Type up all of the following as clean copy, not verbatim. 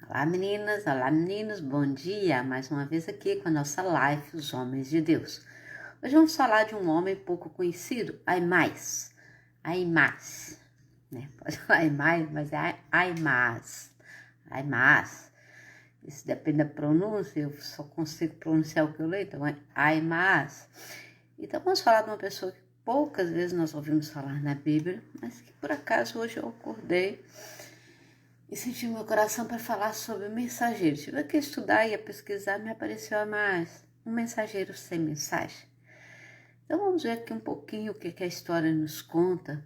Olá meninas, olá meninos, bom dia! Mais uma vez aqui com a nossa live, Os Homens de Deus. Hoje vamos falar de um homem pouco conhecido, Aimás, né? Pode falar Aimás, mas é Aimás. Isso depende da pronúncia, eu só consigo pronunciar o que eu leio, então é Aimás. Então vamos falar de uma pessoa que poucas vezes nós ouvimos falar na Bíblia, mas que por acaso hoje eu acordei e senti meu coração para falar sobre o mensageiro. Tive que estudar e a pesquisar, me apareceu mais um mensageiro sem mensagem. Então vamos ver aqui um pouquinho o que a história nos conta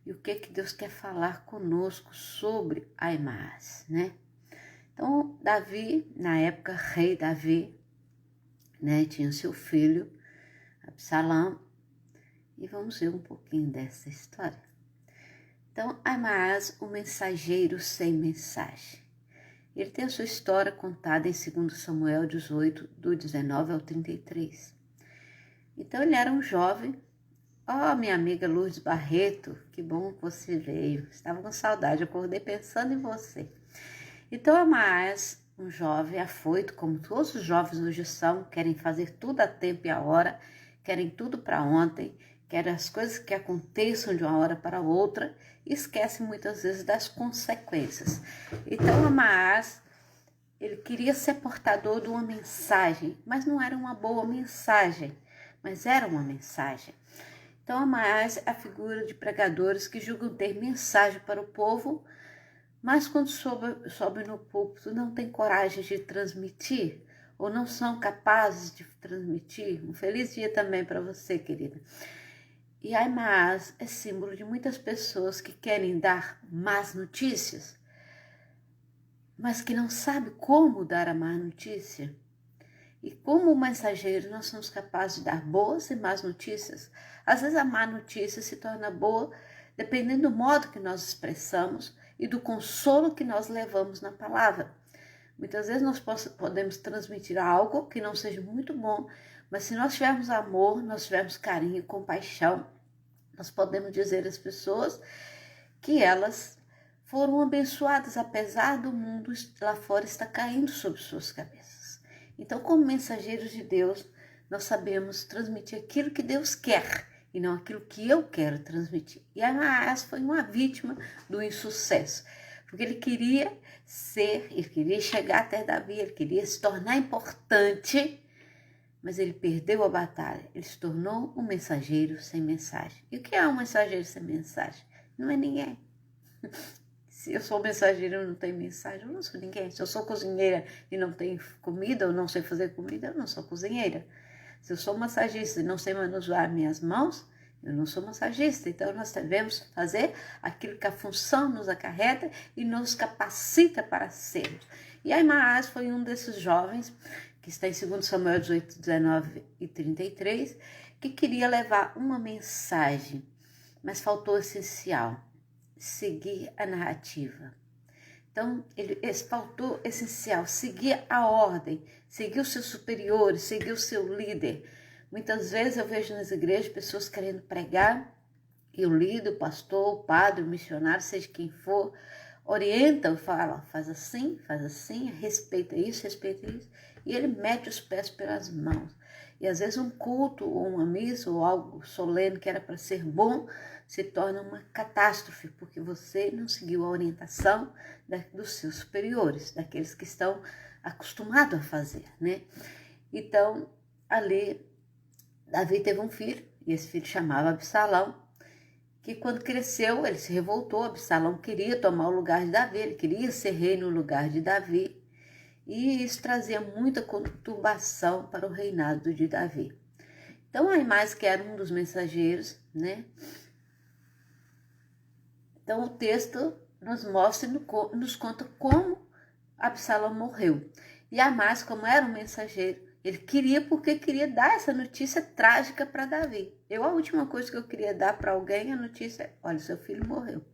e o que Deus quer falar conosco sobre Aimás, né? Então Davi, na época rei Davi, né, tinha seu filho Absalão, e vamos ver um pouquinho dessa história. Então, Aimás, o mensageiro sem mensagem. Ele tem a sua história contada em 2 Samuel 18, do 19 ao 33. Então, ele era um jovem. Minha amiga Lourdes Barreto, que bom que você veio. Estava com saudade, acordei pensando em você. Então, Aimás, um jovem afoito, como todos os jovens hoje são, querem fazer tudo a tempo e a hora, querem tudo para ontem, querem as coisas que aconteçam de uma hora para outra e esquecem muitas vezes das consequências. Então, Aimás, ele queria ser portador de uma mensagem, mas não era uma boa mensagem, mas era uma mensagem. Então, Aimás é a figura de pregadores que julgam ter mensagem para o povo, mas quando sobe no púlpito não tem coragem de transmitir, ou não são capazes de transmitir. Um feliz dia também para você, querida. E Aimás é símbolo de muitas pessoas que querem dar más notícias, mas que não sabem como dar a má notícia. E como mensageiro, nós somos capazes de dar boas e más notícias. Às vezes a má notícia se torna boa, dependendo do modo que nós expressamos e do consolo que nós levamos na palavra. Muitas vezes nós podemos transmitir algo que não seja muito bom, mas se nós tivermos amor, nós tivermos carinho e compaixão, nós podemos dizer às pessoas que elas foram abençoadas, apesar do mundo lá fora estar caindo sobre suas cabeças. Então, como mensageiros de Deus, nós sabemos transmitir aquilo que Deus quer e não aquilo que eu quero transmitir. E Aimás foi uma vítima do insucesso, porque ele queria chegar até Davi, ele queria se tornar importante, mas ele perdeu a batalha. Ele se tornou um mensageiro sem mensagem. E o que é um mensageiro sem mensagem? Não é ninguém. Se eu sou mensageira e não tenho mensagem, eu não sou ninguém. Se eu sou cozinheira e não tenho comida, ou não sei fazer comida, eu não sou cozinheira. Se eu sou massagista e não sei manusear minhas mãos, eu não sou massagista. Então, nós devemos fazer aquilo que a função nos acarreta e nos capacita para sermos. E Aimás foi um desses jovens, que está em 2 Samuel 18, 19 e 33, que queria levar uma mensagem, mas faltou o essencial: seguir a narrativa. Então, faltou essencial, seguir a ordem, seguir os seus superiores, seguir o seu líder. Muitas vezes eu vejo nas igrejas pessoas querendo pregar e o líder, o pastor, o padre, o missionário, seja quem for, orienta e fala: faz assim, respeita isso, e ele mete os pés pelas mãos. E às vezes um culto, ou uma missa, ou algo solene que era para ser bom, se torna uma catástrofe, porque você não seguiu a orientação dos seus superiores, daqueles que estão acostumados a fazer, né? Então, ali, Davi teve um filho, e esse filho chamava Absalão, que quando cresceu, ele se revoltou. Absalão queria tomar o lugar de Davi, ele queria ser rei no lugar de Davi, e isso trazia muita conturbação para o reinado de Davi. Então, Aimás, que era um dos mensageiros, né? Então, o texto nos mostra e nos conta como Absalão morreu. E Aimás, como era um mensageiro, ele queria, porque queria dar essa notícia trágica para Davi. A última coisa que eu queria dar para alguém, a notícia é: olha, seu filho morreu.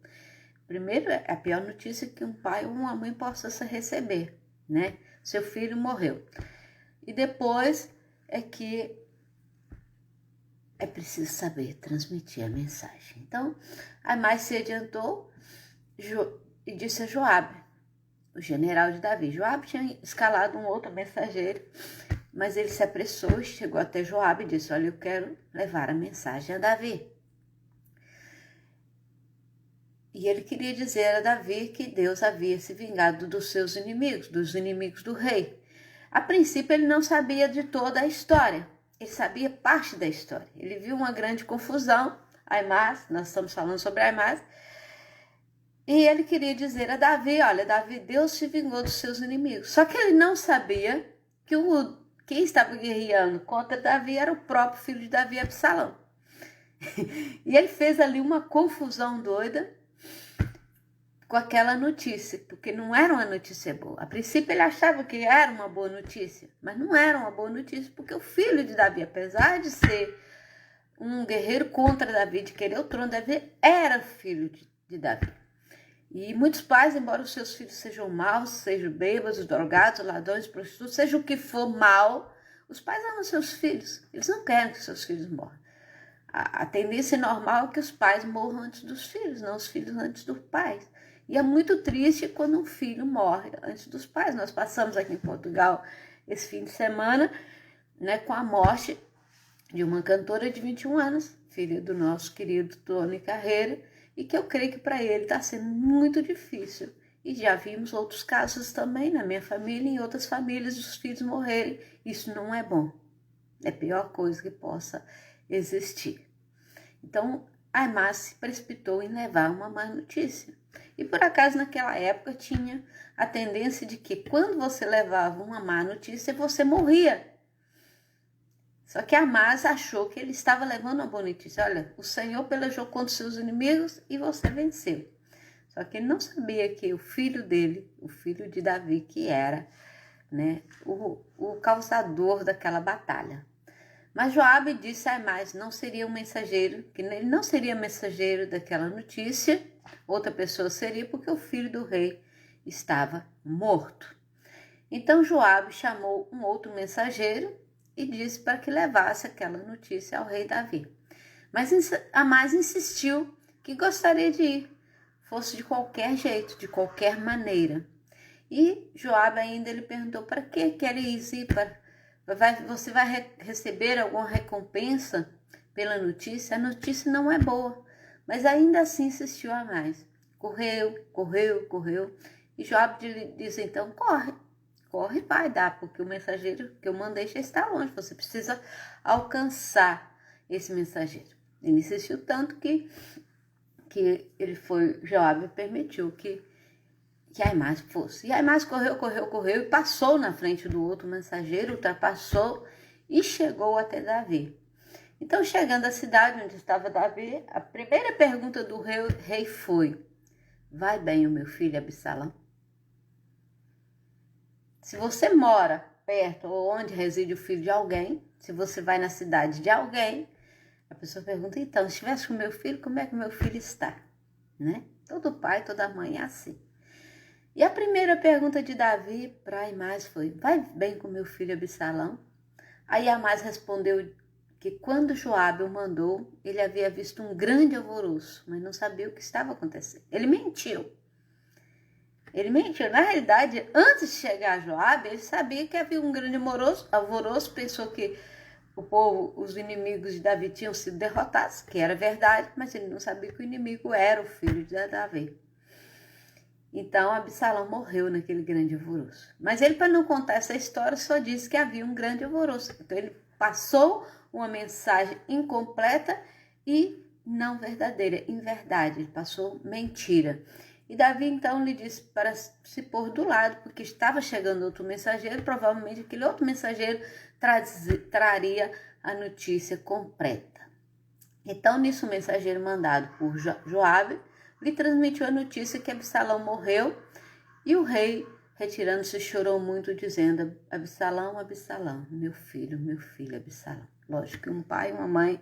Primeiro, é a pior notícia que um pai ou uma mãe possa receber, né? Seu filho morreu. E depois é que é preciso saber transmitir a mensagem. Então, Aimás se adiantou e disse a Joabe: o general de Davi. Joabe tinha escalado um outro mensageiro, mas ele se apressou e chegou até Joabe e disse: olha, eu quero levar a mensagem a Davi. E ele queria dizer a Davi que Deus havia se vingado dos seus inimigos, dos inimigos do rei. A princípio ele não sabia de toda a história, ele sabia parte da história. Ele viu uma grande confusão, Aimás, nós estamos falando sobre Aimás, e ele queria dizer a Davi: olha, Davi, Deus se vingou dos seus inimigos. Só que ele não sabia que quem estava guerreando contra Davi era o próprio filho de Davi, Absalão. E ele fez ali uma confusão doida com aquela notícia, porque não era uma notícia boa. A princípio ele achava que era uma boa notícia, mas não era uma boa notícia, porque o filho de Davi, apesar de ser um guerreiro contra Davi, de querer o trono de Davi, era filho de Davi. E muitos pais, embora os seus filhos sejam maus, sejam bêbados, drogados, ladrões, prostitutos, seja o que for mal, os pais amam seus filhos. Eles não querem que seus filhos morram. A tendência normal é que os pais morram antes dos filhos, não os filhos antes dos pais. E é muito triste quando um filho morre antes dos pais. Nós passamos aqui em Portugal esse fim de semana, né, com a morte de uma cantora de 21 anos, filha do nosso querido Tony Carreira, e que eu creio que para ele está sendo muito difícil. E já vimos outros casos também na minha família e em outras famílias dos filhos morrerem. Isso não é bom. É a pior coisa que possa existir. Então, Aimás se precipitou em levar uma má notícia. E por acaso naquela época tinha a tendência de que quando você levava uma má notícia, você morria. Só que Aimás achou que ele estava levando uma boa notícia. Olha, o Senhor pelejou contra os seus inimigos e você venceu. Só que ele não sabia que o filho dele, o filho de Davi, que era, né, o causador daquela batalha. Mas Joabe disse a Aimás, não seria um mensageiro, que ele não seria mensageiro daquela notícia, outra pessoa seria, porque o filho do rei estava morto. Então Joabe chamou um outro mensageiro e disse para que levasse aquela notícia ao rei Davi. Mas Aimás insistiu que gostaria de ir, fosse de qualquer jeito, de qualquer maneira. E Joabe ainda lhe perguntou: para que queres ir? Você vai receber alguma recompensa pela notícia? A notícia não é boa, mas ainda assim insistiu a mais. Correu. E Joabe diz então: corre, vai dar, porque o mensageiro que eu mandei já está longe. Você precisa alcançar esse mensageiro. Ele insistiu tanto que Joabe permitiu que Aimás fosse. E Aimás correu e passou na frente do outro mensageiro, ultrapassou e chegou até Davi. Então, chegando à cidade onde estava Davi, a primeira pergunta do rei foi: vai bem o meu filho Absalão? Se você mora perto ou onde reside o filho de alguém, se você vai na cidade de alguém, a pessoa pergunta: então, se estivesse com o meu filho, como é que o meu filho está? Né? Todo pai, toda mãe é assim. E a primeira pergunta de Davi para Aimás foi: vai bem com meu filho Absalão? Aí Aimás respondeu que quando Joabe o mandou, ele havia visto um grande alvoroço, mas não sabia o que estava acontecendo. Ele mentiu. Na realidade, antes de chegar a Joabe, ele sabia que havia um grande alvoroço, pensou que o povo, os inimigos de Davi tinham sido derrotados, que era verdade, mas ele não sabia que o inimigo era o filho de Davi. Então, Absalão morreu naquele grande alvoroço. Mas ele, para não contar essa história, só disse que havia um grande alvoroço. Então, ele passou uma mensagem incompleta e não verdadeira, em verdade. Ele passou mentira. E Davi, então, lhe disse para se pôr do lado, porque estava chegando outro mensageiro, provavelmente aquele outro mensageiro traria a notícia completa. Então, nisso, o mensageiro mandado por Joabe lhe transmitiu a notícia que Absalão morreu, e o rei, retirando-se, chorou muito, dizendo: Absalão, meu filho, Absalão. Lógico que um pai e uma mãe,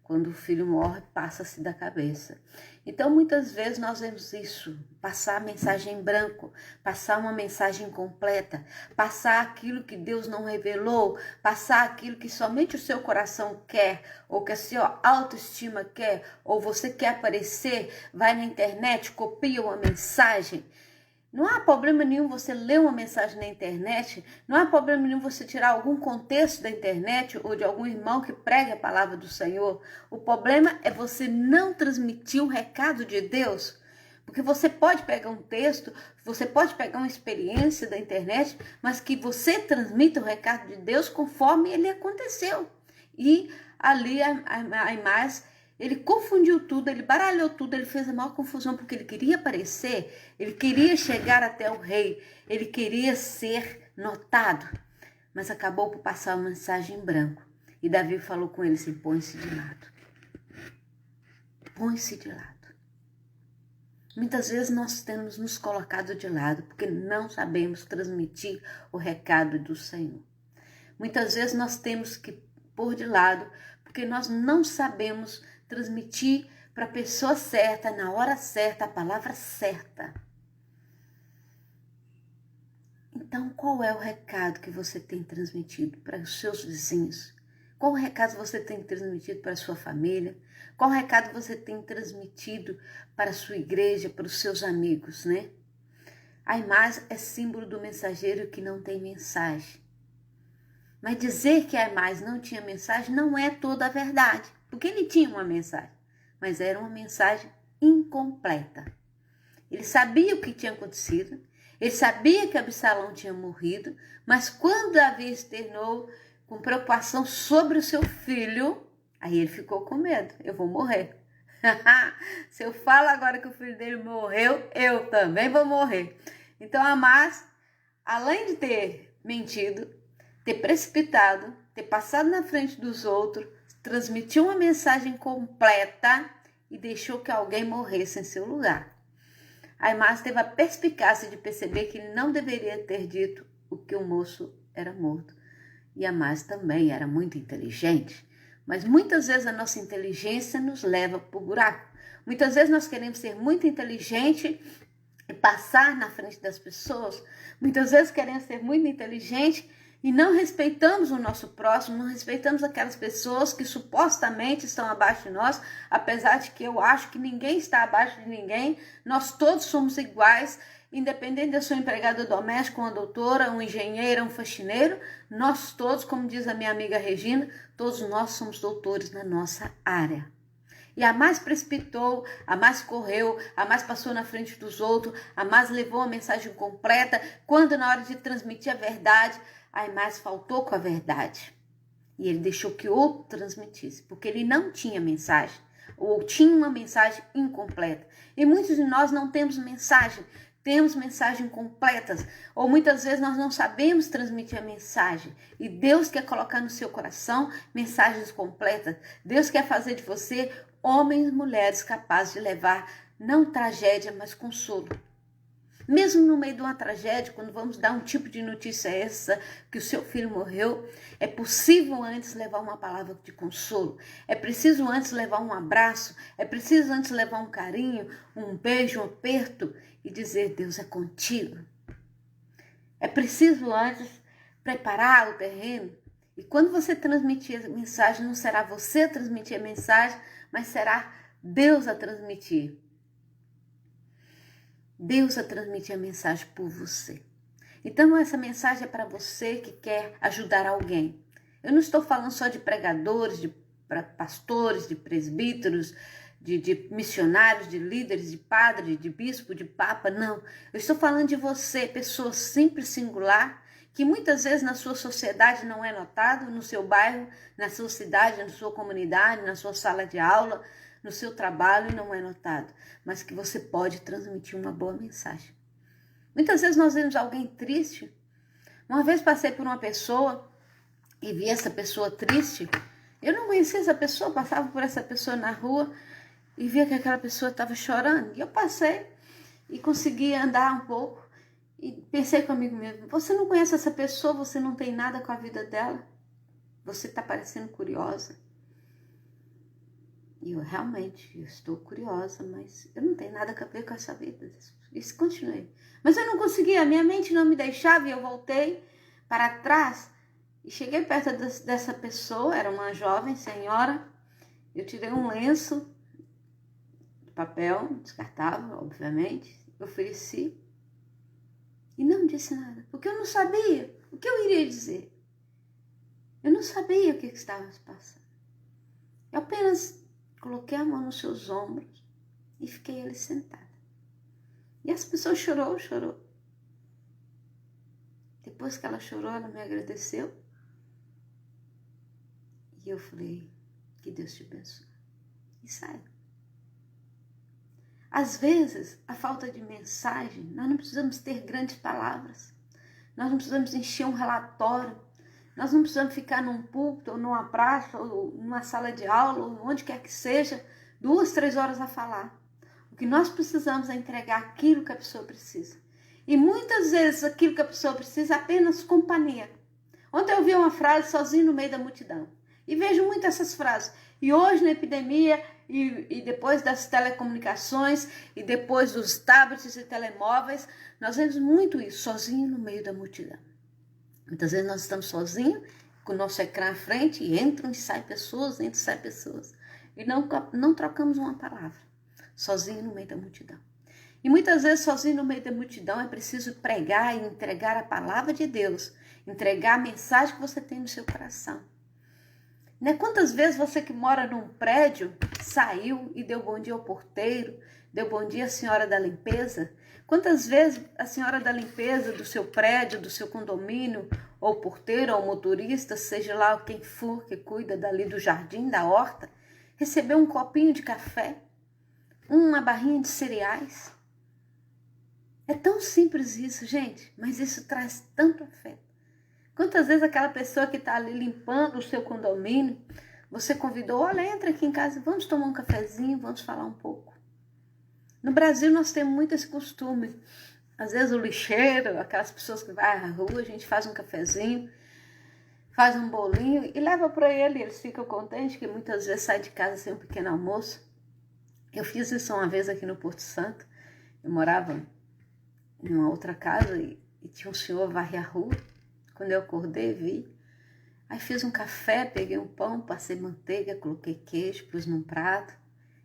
quando o filho morre, passa-se da cabeça. Então, muitas vezes nós vemos isso, passar a mensagem em branco, passar uma mensagem incompleta, passar aquilo que Deus não revelou, passar aquilo que somente o seu coração quer, ou que a sua autoestima quer, ou você quer aparecer, vai na internet, copia uma mensagem. Não há problema nenhum você ler uma mensagem na internet, não há problema nenhum você tirar algum contexto da internet ou de algum irmão que pregue a palavra do Senhor. O problema é você não transmitir o recado de Deus. Porque você pode pegar um texto, você pode pegar uma experiência da internet, mas que você transmita o recado de Deus conforme ele aconteceu. E ali a imagem, ele confundiu tudo, ele baralhou tudo, ele fez a maior confusão porque ele queria aparecer, ele queria chegar até o rei, ele queria ser notado, mas acabou por passar uma mensagem em branco. E Davi falou com ele assim, põe-se de lado. Põe-se de lado. Muitas vezes nós temos nos colocado de lado porque não sabemos transmitir o recado do Senhor. Muitas vezes nós temos que pôr de lado porque nós não sabemos transmitir para a pessoa certa, na hora certa, a palavra certa. Então, qual é o recado que você tem transmitido para os seus vizinhos? Qual o recado você tem transmitido para a sua família? Qual o recado você tem transmitido para a sua igreja, para os seus amigos, né? A imagem é símbolo do mensageiro que não tem mensagem. Mas dizer que a imagem não tinha mensagem não é toda a verdade, porque ele tinha uma mensagem, mas era uma mensagem incompleta. Ele sabia o que tinha acontecido, ele sabia que Absalão tinha morrido, mas quando Davi externou com preocupação sobre o seu filho, aí ele ficou com medo, eu vou morrer. Se eu falo agora que o filho dele morreu, eu também vou morrer. Então Amás, além de ter mentido, ter precipitado, ter passado na frente dos outros, transmitiu uma mensagem completa e deixou que alguém morresse em seu lugar. Amás teve a perspicácia de perceber que ele não deveria ter dito o que o moço era morto. E Amás também era muito inteligente. Mas muitas vezes a nossa inteligência nos leva para o buraco. Muitas vezes nós queremos ser muito inteligente e passar na frente das pessoas. Muitas vezes queremos ser muito inteligente e não respeitamos o nosso próximo, não respeitamos aquelas pessoas que supostamente estão abaixo de nós, apesar de que eu acho que ninguém está abaixo de ninguém, nós todos somos iguais, independente de eu ser um empregado doméstico, uma doutora, um engenheiro, um faxineiro, nós todos, como diz a minha amiga Regina, todos nós somos doutores na nossa área. E a mais precipitou, a mais correu, a mais passou na frente dos outros, a mais levou a mensagem completa, quando na hora de transmitir a verdade, a mais faltou com a verdade. E ele deixou que outro transmitisse, porque ele não tinha mensagem, ou tinha uma mensagem incompleta. E muitos de nós não temos mensagem, temos mensagens completas, ou muitas vezes nós não sabemos transmitir a mensagem. E Deus quer colocar no seu coração mensagens completas. Deus quer fazer de você homens e mulheres capazes de levar não tragédia, mas consolo. Mesmo no meio de uma tragédia, quando vamos dar um tipo de notícia essa, que o seu filho morreu, é possível antes levar uma palavra de consolo, é preciso antes levar um abraço, é preciso antes levar um carinho, um beijo, um aperto e dizer, Deus é contigo. É preciso antes preparar o terreno e quando você transmitir a mensagem, não será você a transmitir a mensagem, mas será Deus a transmitir. Deus a transmitir a mensagem por você. Então essa mensagem é para você que quer ajudar alguém. Eu não estou falando só de pregadores, de pastores, de presbíteros, de missionários, de líderes, de padre, de bispo, de papa, não. Eu estou falando de você, pessoa simples, singular, que muitas vezes na sua sociedade não é notado, no seu bairro, na sua cidade, na sua comunidade, na sua sala de aula, no seu trabalho não é notado, mas que você pode transmitir uma boa mensagem. Muitas vezes nós vemos alguém triste. Uma vez passei por uma pessoa e vi essa pessoa triste. Eu não conhecia essa pessoa, passava por essa pessoa na rua e via que aquela pessoa estava chorando. E eu passei e consegui andar um pouco e pensei comigo mesmo, você não conhece essa pessoa, você não tem nada com a vida dela, você está parecendo curiosa. E eu realmente estou curiosa, mas eu não tenho nada a ver com essa vida. Isso continuei. Mas eu não conseguia, a minha mente não me deixava e eu voltei para trás e cheguei perto dessa pessoa, era uma jovem senhora. Eu tirei um lenço de papel, descartável, obviamente, ofereci. E não disse nada, porque eu não sabia o que eu iria dizer. Eu não sabia o que estava se passando. Eu apenas coloquei a mão nos seus ombros e fiquei ali sentada. E essa pessoa chorou. Depois que ela chorou, ela me agradeceu. E eu falei, que Deus te abençoe. E sai. Às vezes, a falta de mensagem, nós não precisamos ter grandes palavras. Nós não precisamos encher um relatório. Nós não precisamos ficar num púlpito, ou numa praça, ou numa sala de aula, ou onde quer que seja, 2, 3 horas a falar. O que nós precisamos é entregar aquilo que a pessoa precisa. E muitas vezes aquilo que a pessoa precisa é apenas companhia. Ontem eu vi uma frase, sozinho no meio da multidão. E vejo muito essas frases. E hoje na epidemia, e depois das telecomunicações, e depois dos tablets e telemóveis, nós vemos muito isso, sozinho no meio da multidão. Muitas vezes nós estamos sozinhos, com o nosso ecrã à frente, e entram e saem pessoas, e não trocamos uma palavra, sozinho no meio da multidão. E muitas vezes, sozinho no meio da multidão, é preciso pregar e entregar a palavra de Deus, entregar a mensagem que você tem no seu coração. Né? Quantas vezes você que mora num prédio saiu e deu bom dia ao porteiro, deu bom dia à senhora da limpeza? Quantas vezes a senhora da limpeza do seu prédio, do seu condomínio, ou porteiro, ou motorista, seja lá quem for que cuida dali do jardim, da horta, recebeu um copinho de café, uma barrinha de cereais? É tão simples isso, gente, mas isso traz tanto afeto. Quantas vezes aquela pessoa que está ali limpando o seu condomínio, você convidou, olha, entra aqui em casa, vamos tomar um cafezinho, vamos falar um pouco. No Brasil nós temos muito esse costume. Às vezes o lixeiro, aquelas pessoas que vão à rua, a gente faz um cafezinho, faz um bolinho e leva para ele. Eles ficam contentes que muitas vezes sai de casa sem um pequeno almoço. Eu fiz isso uma vez aqui no Porto Santo. Eu morava em uma outra casa e tinha um senhor varrer a rua. Quando eu acordei, vi. Aí fiz um café, peguei um pão, passei manteiga, coloquei queijo, pus num prato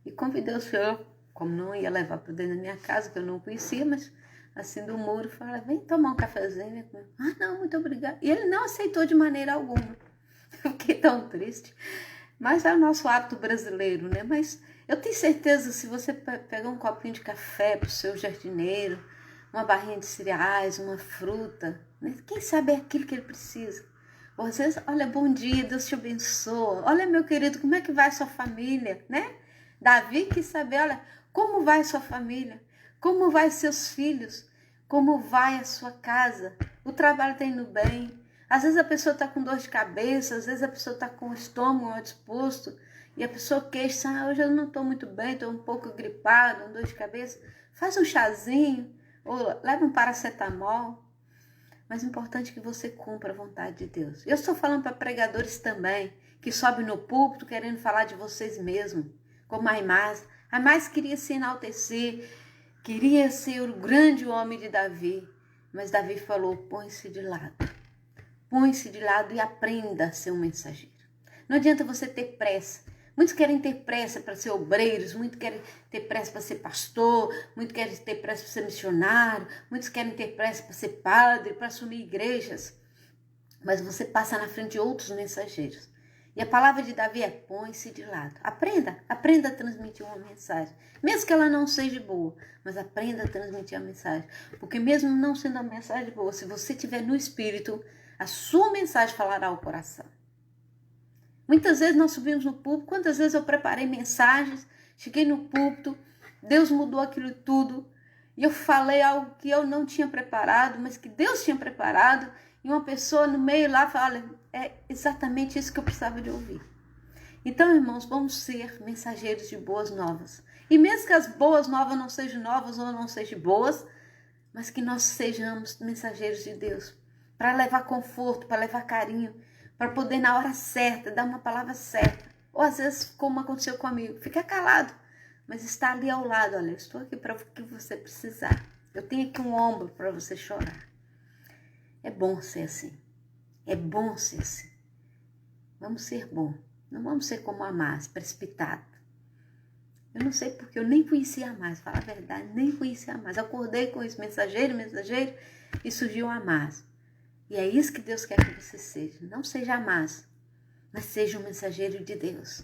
e convidei o senhor, como não ia levar para dentro da minha casa, que eu não conhecia, mas assim do muro, falei, vem tomar um cafezinho. Vem comer. Ah, não, muito obrigada. E ele não aceitou de maneira alguma. Eu fiquei tão triste. Mas é o nosso hábito brasileiro, né? Mas eu tenho certeza, se você pegar um copinho de café para o seu jardineiro, uma barrinha de cereais, uma fruta, né? Quem sabe é aquilo que ele precisa. Ou às vezes, olha, bom dia, Deus te abençoa. Olha, meu querido, como é que vai a sua família, né? Davi quis saber, olha, como vai a sua família? Como vai seus filhos? Como vai a sua casa? O trabalho está indo bem? Às vezes a pessoa está com dor de cabeça, às vezes a pessoa está com o estômago mal disposto e a pessoa queixa, hoje eu não estou muito bem, estou um pouco gripada, com dor de cabeça. Faz um chazinho ou leva um paracetamol. Mas o importante é que você cumpra a vontade de Deus. Eu estou falando para pregadores também, que sobem no púlpito querendo falar de vocês mesmos, como a Aimás. A Aimás queria se enaltecer, queria ser o grande homem de Davi. Mas Davi falou, põe-se de lado. Põe-se de lado e aprenda a ser um mensageiro. Não adianta você ter pressa. Muitos querem ter pressa para ser obreiros, muitos querem ter pressa para ser pastor, muitos querem ter pressa para ser missionário, muitos querem ter pressa para ser padre, para assumir igrejas. Mas você passa na frente de outros mensageiros. E a palavra de Davi é, põe-se de lado. Aprenda a transmitir uma mensagem. Mesmo que ela não seja boa, mas aprenda a transmitir a mensagem. Porque mesmo não sendo a mensagem boa, se você estiver no Espírito, a sua mensagem falará ao coração. Muitas vezes nós subimos no púlpito, quantas vezes eu preparei mensagens, cheguei no púlpito, Deus mudou aquilo tudo, e eu falei algo que eu não tinha preparado, mas que Deus tinha preparado, e uma pessoa no meio lá fala, olha, é exatamente isso que eu precisava de ouvir. Então, irmãos, vamos ser mensageiros de boas novas. E mesmo que as boas novas não sejam novas ou não sejam boas, mas que nós sejamos mensageiros de Deus, para levar conforto, para levar carinho, para poder na hora certa, dar uma palavra certa. Ou às vezes, como aconteceu comigo, fica calado, mas está ali ao lado, olha, eu estou aqui para o que você precisar. Eu tenho aqui um ombro para você chorar. É bom ser assim. É bom ser assim. Vamos ser bom. Não vamos ser como Aimás, precipitado. Eu não sei porque eu nem conhecia mais, falar a verdade, nem conhecia mais. Acordei com esse mensageiro, e surgiu a mais. E é isso que Deus quer que você seja. Não seja a mais, mas seja um mensageiro de Deus.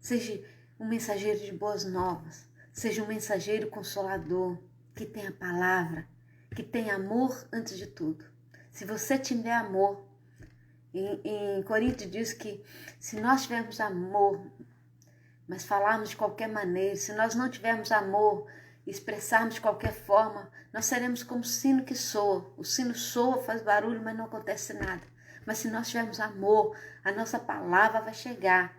Seja um mensageiro de boas novas. Seja um mensageiro consolador, que tenha palavra, que tenha amor antes de tudo. Se você tiver amor, em Coríntios diz que se nós tivermos amor, mas falarmos de qualquer maneira, se nós não tivermos amor, expressarmos de qualquer forma, nós seremos como o sino que soa. O sino soa, faz barulho, mas não acontece nada. Mas se nós tivermos amor, a nossa palavra vai chegar.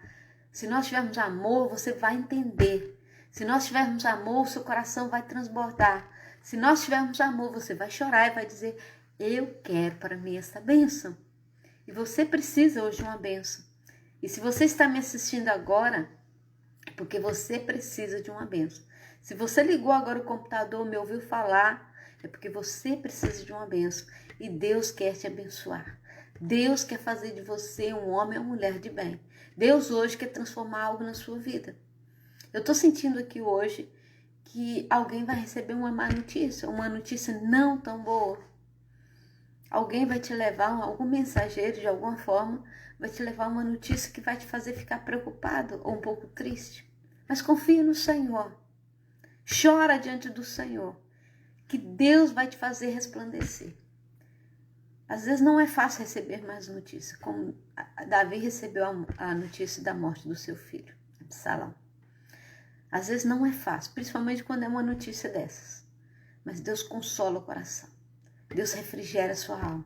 Se nós tivermos amor, você vai entender. Se nós tivermos amor, o seu coração vai transbordar. Se nós tivermos amor, você vai chorar e vai dizer, eu quero para mim essa bênção. E você precisa hoje de uma bênção. E se você está me assistindo agora, é porque você precisa de uma bênção. Se você ligou agora o computador, me ouviu falar, é porque você precisa de uma bênção. E Deus quer te abençoar. Deus quer fazer de você um homem ou mulher de bem. Deus hoje quer transformar algo na sua vida. Eu estou sentindo aqui hoje que alguém vai receber uma má notícia, uma notícia não tão boa. Alguém vai te levar, algum mensageiro de alguma forma, vai te levar uma notícia que vai te fazer ficar preocupado ou um pouco triste. Mas confia no Senhor. Chora diante do Senhor, que Deus vai te fazer resplandecer. Às vezes não é fácil receber mais notícias, como Davi recebeu a notícia da morte do seu filho, Absalão. Às vezes não é fácil, principalmente quando é uma notícia dessas. Mas Deus consola o coração. Deus refrigera a sua alma.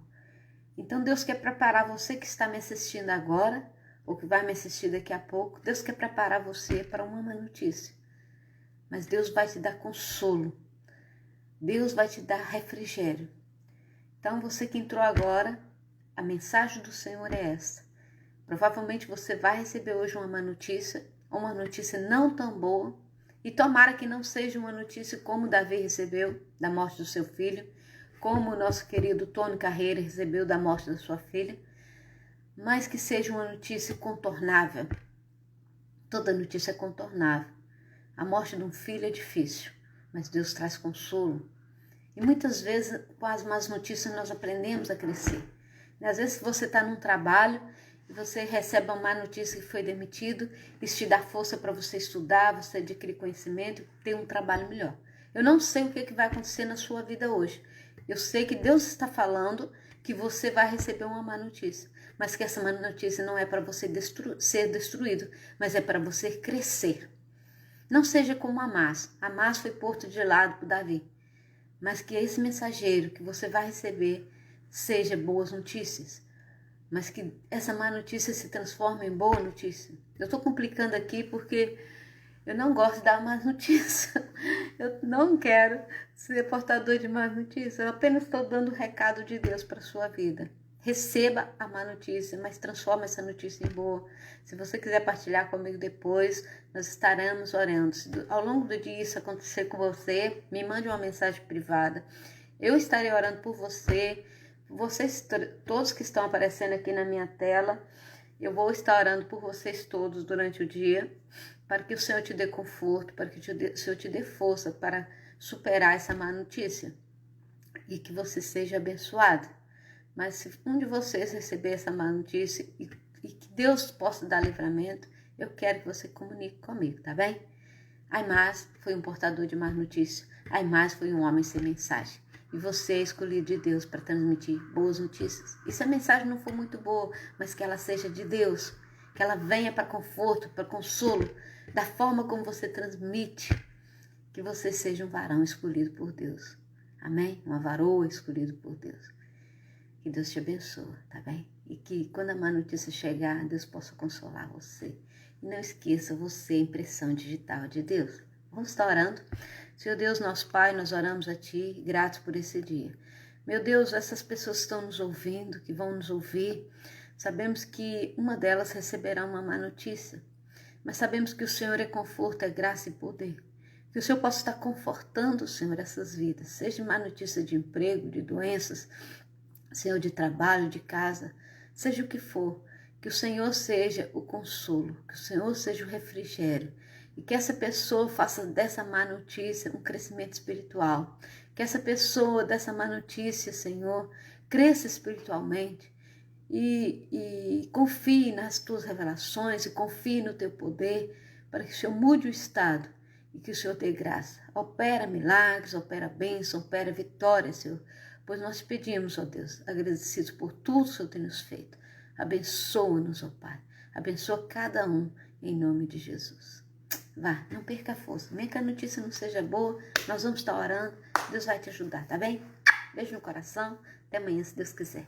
Então Deus quer preparar você que está me assistindo agora, ou que vai me assistir daqui a pouco. Deus quer preparar você para uma má notícia. Mas Deus vai te dar consolo. Deus vai te dar refrigério. Então você que entrou agora, a mensagem do Senhor é essa. Provavelmente você vai receber hoje uma má notícia, ou uma notícia não tão boa. E tomara que não seja uma notícia como Davi recebeu, da morte do seu filho, como o nosso querido Tony Carreira recebeu da morte da sua filha, mas que seja uma notícia contornável. Toda notícia é contornável. A morte de um filho é difícil, mas Deus traz consolo. E muitas vezes, com as más notícias, nós aprendemos a crescer. E às vezes você está num trabalho e você recebe uma má notícia que foi demitido, isso te dá força para você estudar, você adquirir conhecimento e ter um trabalho melhor. Eu não sei o que vai acontecer na sua vida hoje. Eu sei que Deus está falando que você vai receber uma má notícia, mas que essa má notícia não é para você ser destruído, mas é para você crescer. Não seja como Amás. Amás foi posto de lado por Davi. Mas que esse mensageiro que você vai receber seja boas notícias. Mas que essa má notícia se transforme em boa notícia. Eu estou complicando aqui porque eu não gosto de dar más notícias. Eu não quero ser portador de más notícias. Eu apenas estou dando o recado de Deus para a sua vida. Receba a má notícia, mas transforma essa notícia em boa. Se você quiser partilhar comigo depois, nós estaremos orando. Se ao longo do dia isso acontecer com você, me mande uma mensagem privada. Eu estarei orando por você, vocês todos que estão aparecendo aqui na minha tela. Eu vou estar orando por vocês todos durante o dia, para que o Senhor te dê conforto, para que o Senhor te dê força para superar essa má notícia e que você seja abençoado. Mas se um de vocês receber essa má notícia e que Deus possa dar livramento, eu quero que você comunique comigo, tá bem? Aimás foi um portador de má notícia. Aimás foi um homem sem mensagem. E você é escolhido de Deus para transmitir boas notícias. E se a mensagem não for muito boa, mas que ela seja de Deus, que ela venha para conforto, para consolo, da forma como você transmite, que você seja um varão escolhido por Deus. Amém? Uma varoa escolhida por Deus. Que Deus te abençoe, tá bem? E que quando a má notícia chegar, Deus possa consolar você. E não esqueça, você é impressão digital de Deus. Vamos estar orando? Senhor Deus, nosso Pai, nós oramos a Ti, gratos por esse dia. Meu Deus, essas pessoas que estão nos ouvindo, que vão nos ouvir, sabemos que uma delas receberá uma má notícia. Mas sabemos que o Senhor é conforto, é graça e poder. Que o Senhor possa estar confortando, Senhor, essas vidas. Seja má notícia de emprego, de doenças, Senhor, de trabalho, de casa, seja o que for, que o Senhor seja o consolo, que o Senhor seja o refrigério, E que essa pessoa faça dessa má notícia um crescimento espiritual. Que essa pessoa dessa má notícia, Senhor, cresça espiritualmente. E confie nas tuas revelações e confie no teu poder para que o Senhor mude o estado e que o Senhor dê graça. Opera milagres, opera bênção, opera vitória, Senhor. Pois nós pedimos, ó Deus, agradecidos por tudo que o Senhor tem nos feito. Abençoa-nos, ó Pai. Abençoa cada um, em nome de Jesus. Vá, não perca a força. Nem que a notícia não seja boa, nós vamos estar orando. Deus vai te ajudar, tá bem? Beijo no coração. Até amanhã, se Deus quiser.